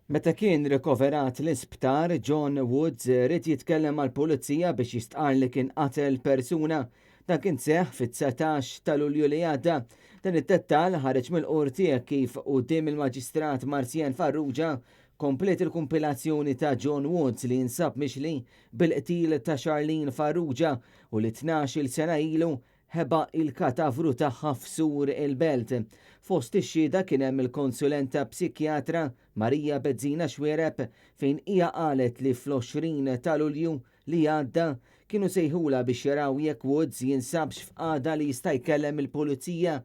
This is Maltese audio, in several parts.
Meta kien rikoverat l-isptar, John Woods rid jitkellem mal-pulizija biex jistqar li kien qatel persuna. Dan kien seħħ fit-19 ta' Lulju li għadda. Dan id-dettal ħareġ mill-qorti kif quddiem il-Maġistrat Marzjan Farrugia komplet il-kumpilazzjoni ta' John Woods li jinsab mixli bil-qtil ta' Charlene Farrugia u li 12-il sena ilu ħeba il-katavru tagħha f'sur il-belt. Fost ix-xhieda kien hemm il-konsulenta psikjatra Marija Bezzina Xwereb fejn hija qalet li fl-20 ta' Lulju li għadda kienu sejħula biex jaraw jekk Woods jinsabx f'qagħda li jista' jkellem il-pulizija.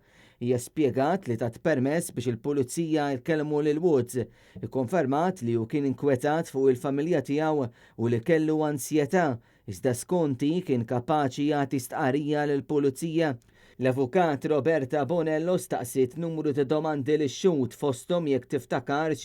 Hija spjegat li tat permess biex il-pulizija jkellmu lil Woods. Ikkonfermat li hu kien inkwetat fuq il-familja tiegħu u li kellu ansjetà. Iżda skonti kien kapaċi jagħti stqarrija lill-pulizija. L-avukat Roberta Bonello staqsit numru ta' domandi li xut fosthom jekk tiftakarx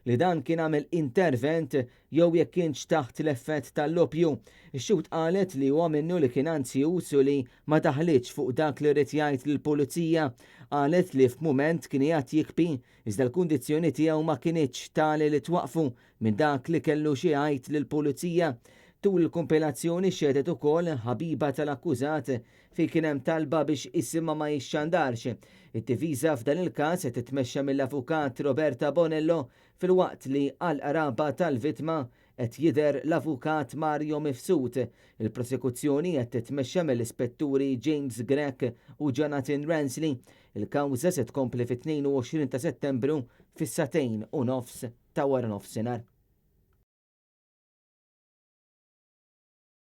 li dan kien għamel intervent jew jekk kienx taħt l-effett tal-oppju. Ix-xut qalet li huwa minnu li kien anzjuż u li ma daħlitx fuq dak li rid jgħid lill-pulizija. Qalet li f'mument kien qiegħed jikbi iżda l-kundizzjoni tiegħu ma kinitx tali li twaqfu minn dak li kellu xi jgħid lill-pulizija. Tul il-kompilazzjoni xedet ukoll ħabiba tal-akkużat fi kien hemm talba biex isimha ma jixxandarx. Id-diviża f'dan il-każ qed titmexxa mill-avukat Roberta Bonello filwaqt li għall-qaraba tal-vittma qed jidher l-avukat Mario Mifsud. Il-prosekuzzjoni qed titmexxa mill-ispetturi James Grech u Jonathan Ransley. Il-kawża se tkompli fit-22 ta' Settembru fis-2:30 ta' wara nofsinhar.